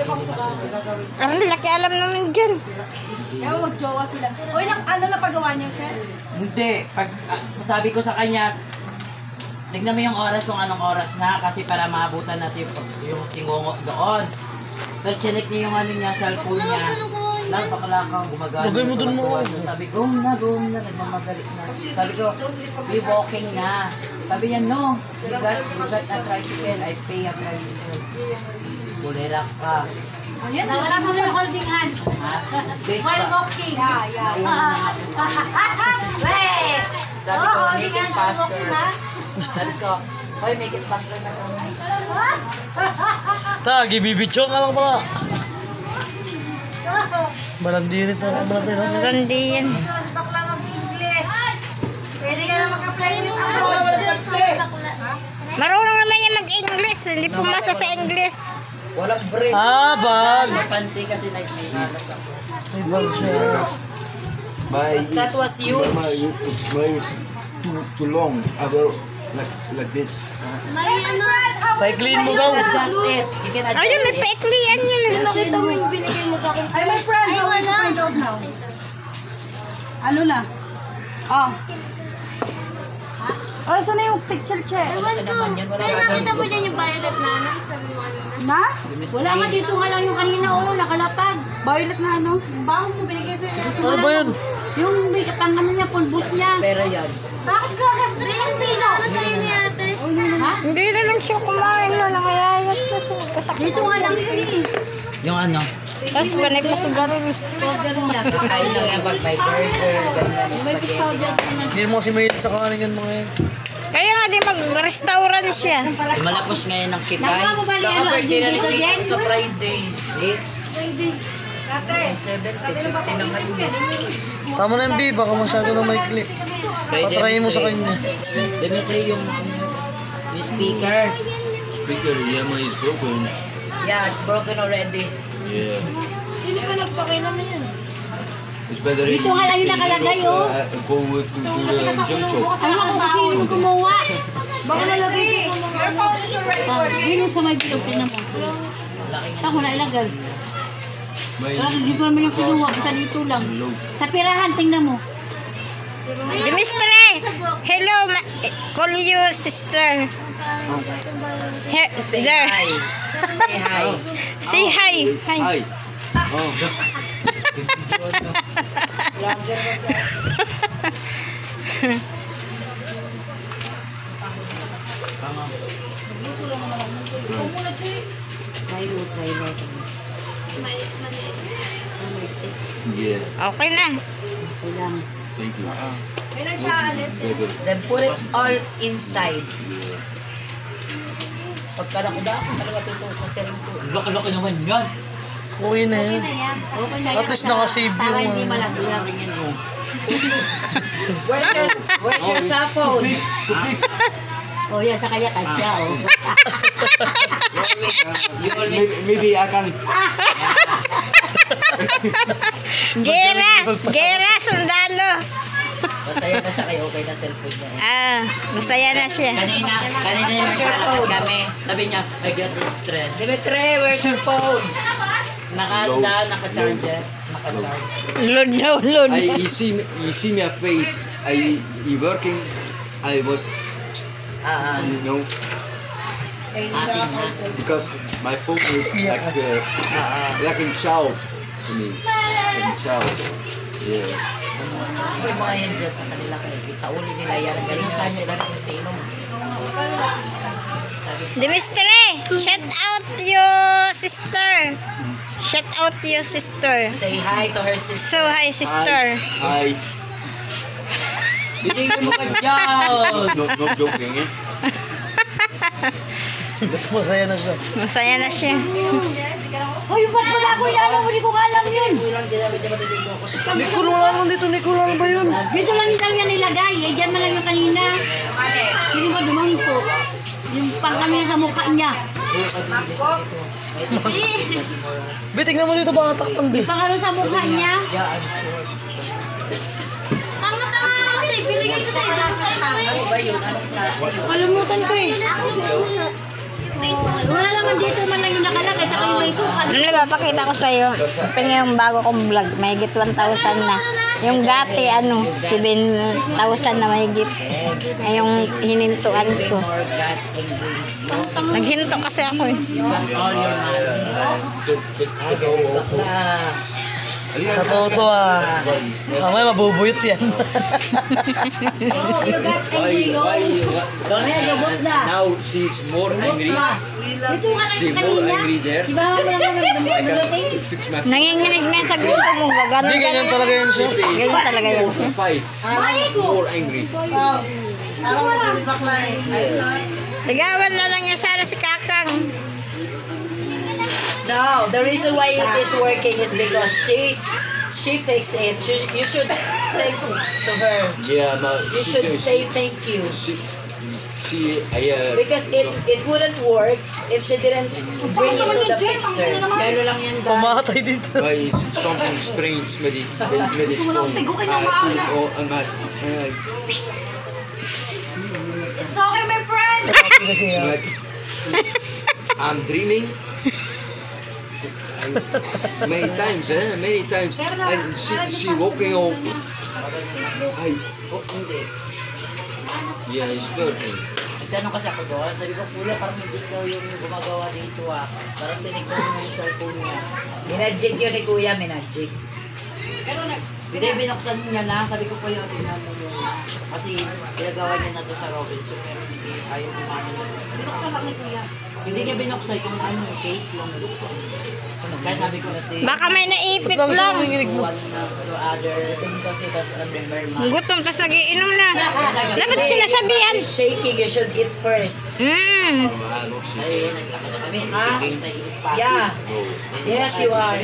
Ang laki alam naman dyan. Kaya mag-jowa sila. Uy, ano na pagawa niyo, Chef? Hindi. Sabi ko sa kanya, tignan mo yung oras kung anong oras na kasi para maabutan natin yung tingungo doon. Tapos chinek niya yung ano niya, cellphone niya. Pakalakaw, gumagano. Bagay mo dun mo. Sabi ko, na, nagmamadali na. Sabi ko, be walking na. Sabi niya, no. You got a tricycle, I pay a tricycle. Bulirak ka. Ayan, wala kami holding hands. While walking. Wait! Sabi ko, make it faster. Sabi ko, hoy, make it faster na lang. Tagi, bibitsyo ka lang pala. Malandi rin tayo. Malandi yan. Bakla mag-English. Pwede ka na mag-apply with Marunong naman yan mag-English. Hindi pumasa sa English. Walang break. Ah, bag. May panty kasi may halas ako. May bag siya. That was huge. My is too long. I will like this. Pa-clean mo daw. Adjust it. You can adjust Ayun, may it. paiklian yun. Nakita mo yung binigay mo sa akin. Ay, my friend. How will you find out now? Ano na? Oh. Oh, saan na yung picture, Che? Wala naman yan. Wala Kaya naman. nakita mo dyan yung violet na ano? Sabi mo ano na? Na? Wala nga dito nga lang yung kanina, nakalapag. Violet na ano? Bakit mo binigay sa'yo? Ano ba yun? Yung may katang ano niya, pulbos niya. Pera yan. Bakit gagas? Isang piso. Ano sa'yo ni ate? Ha? Hindi na lang siya kumain. No, nangayayat kasi. Kasakit Dito nga lang yun. Yung ano? Tapos banay pa sa garil. Kain lang yan pag may burger. Ganyan. Spaghetti. Hindi mo kasi mahilig sa kanin yan mga yan. Kaya nga di mag-restaurant siya. Malapos ngayon ng kipay. Nakaka mo ba Baka ano, birthday na ni dito, Jason Jen? sa Friday. Eh, Ate. 70-50 na ngayon. Tama na yung B, baka masyado na may clip. Patrayin mo sa kanya. Dimitri yung speaker. Speaker, EMI is broken. Yeah, it's broken already. Yeah. Sino ka nagpakailan na yan? It's better Dito nga lang yung nakalagay, oh. Go to the junk shop. Ano kung kasi yung gumawa? Baka nalagay ko sa mga... Yun sa may bilog, tinan mo. Ako na ilagay. Hindi ko naman yung kinuha, isa dito lang. Sa pirahan, tingnan mo. Dimistre! Hello, call you sister. Say There. hi. Say hi. Say hi. Hi. Hi. Oh. Yeah. Okay na. Thank you. Then put it all inside. Pagkalakda, talaga ito kasi rin po. Laki-laki naman yan. Okay na yan. At least nakasave yung Where's your cell phone? Oh, yan, sa kanya kasya, oh. Maybe I can. Gera, sundalo. Masaya na siya kayo, okay na cellphone niya. Ah, masaya na siya. Kanina yung phone kami. Sabi niya, I get stress. Dimitri, where's your phone? Naka-charger. Naka-charger. Load daw, load. You see my face. You working. I was, you know, because my phone is like a child to me. Like a child. Yeah. Yung mga yan dyan sa kanila kayo. Sa uli nila yan. Ganyan tayo sila nagsisinom. Dimistre, shout out your sister. Shout out your sister. Say hi to her sister. So, hi sister. Hi. Bigyan mo ka dyan! No joking, eh? masaya na siya. Masaya na siya. Oh, yung ba't wala ko yan? Hindi ko alam yun. Nicole, wala naman dito. Nicole, ano ba yun? Dito lang yan nilagay. Eh, dyan man lang yung kanina. Hindi mo dumangko. Yung pang kami sa mukha niya. Be, tingnan mo dito baka takpan, be. Pang ano sa mukha niya. Tanga-tanga kasi binigay ko sa'yo. Ano ba yun? Anong klase yun? Kalimutan ko eh. Wala naman dito man lang yung nakalagay sa kayo may sukat. Ano ba, pakita ko sa'yo. Open nga yung bago kong vlog. Mahigit 1,000 na. Yung gati, 7,000 na mahigit. Ay, yung hinintuan ko. More God and Naghinto kasi ako eh. all your money. Totoo to ah. Mamaya mabubuyot yan. Now she's more angry. Ito nga She's more angry there. Di ba mo lang I can fix my Nanginginig na sa gusto mo. Gagano Hindi, ganyan talaga yun siya. Ganyan talaga yan siya. fight. More angry. Ligawan na lang niya sana si Kakang. No, the reason why it is working is because she fixed it. You should thank to her. Yeah, no. You should say thank you. Because it wouldn't work if she didn't bring it to the fixer. Pero lang yan dahil. Pamatay dito. But it's something strange with this phone. It's okay, my friend. Like, I'm dreaming. Many times. And she walking over. Yeah, it's working. Nagtanong kasi ako doon, sabi ko, Kuya, parang hindi ikaw yung gumagawa dito ah. Parang tinignan mo yung cellphone niya. Minadjig yun ni Kuya, minadjig. Hindi, binuksan niya na, sabi ko, Kuya, tingnan mo yun. Kasi ginagawa niya na to sa Robinson, pero hindi ayaw kumano. Binuksan lang ni Kuya. Hindi niya binuksan yung case lang. Kaya sabi ko kasi, Baka may naipit Ba't lang siya lang. nanginginig mo? one to other thing kasi tas remember ma. Gutom, tas nagiinom na. Dapat sinasabihan. Shaking, you should eat first. Mm. Ay, naglakad na kami. Sige, sa ipa. Yeah. Yes, you are.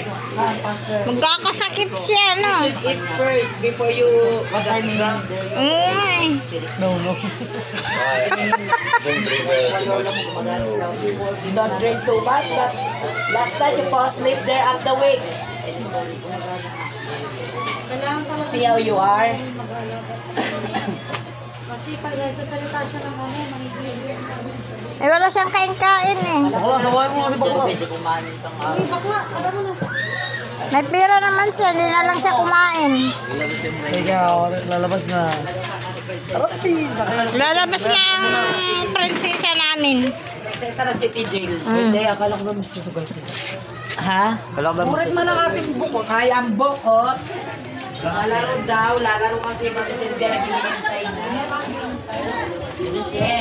Magkakasakit siya, no? You should eat first before you get drunk. Ay. No, no. You don't drink too much, but last night you fall asleep there at the wake. See how you are? Kasi pag sasalita siya ng Eh, wala siyang kain-kain eh. Bakla, sabahin mo kasi bakla. Pwede kumanin pang araw. bakla, kada mo na. May pera naman siya, hindi na lang siya kumain. Ikaw, lalabas na. Lalabas na ang prinsesa namin. Sa Sara City Jail. Hindi, akala ko ba mas susugal ko. Ha? Akala ko ba Murit man ang ating bukot. Kaya ang bukot. Lalaro daw. Lalaro kasi pati Silvia naghihintay na. Yeah.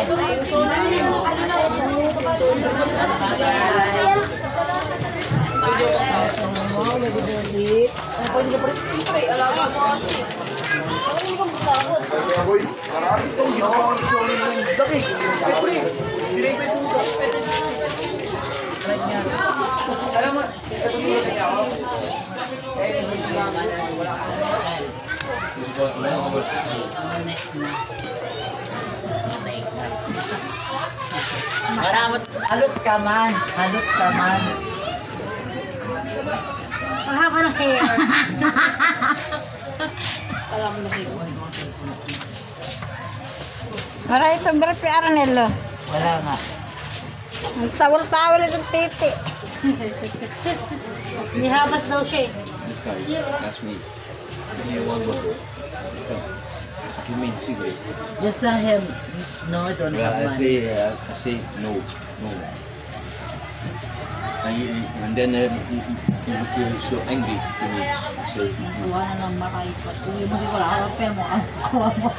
Maramot, halot ka man. Halot ka man. Mahaba ng hair. Para ito, Berpe Arnelo. Wala nga. Ang tawal-tawal itong titi. Nihabas daw siya eh. This guy asked me, give me one bottle. Give me cigarettes. Just tell him, no, I don't Yeah, have I money. say no. And then he's so angry to me. So, Wala na ng makaipat. Kung yung hindi wala ka, pero mo ang kawa mo.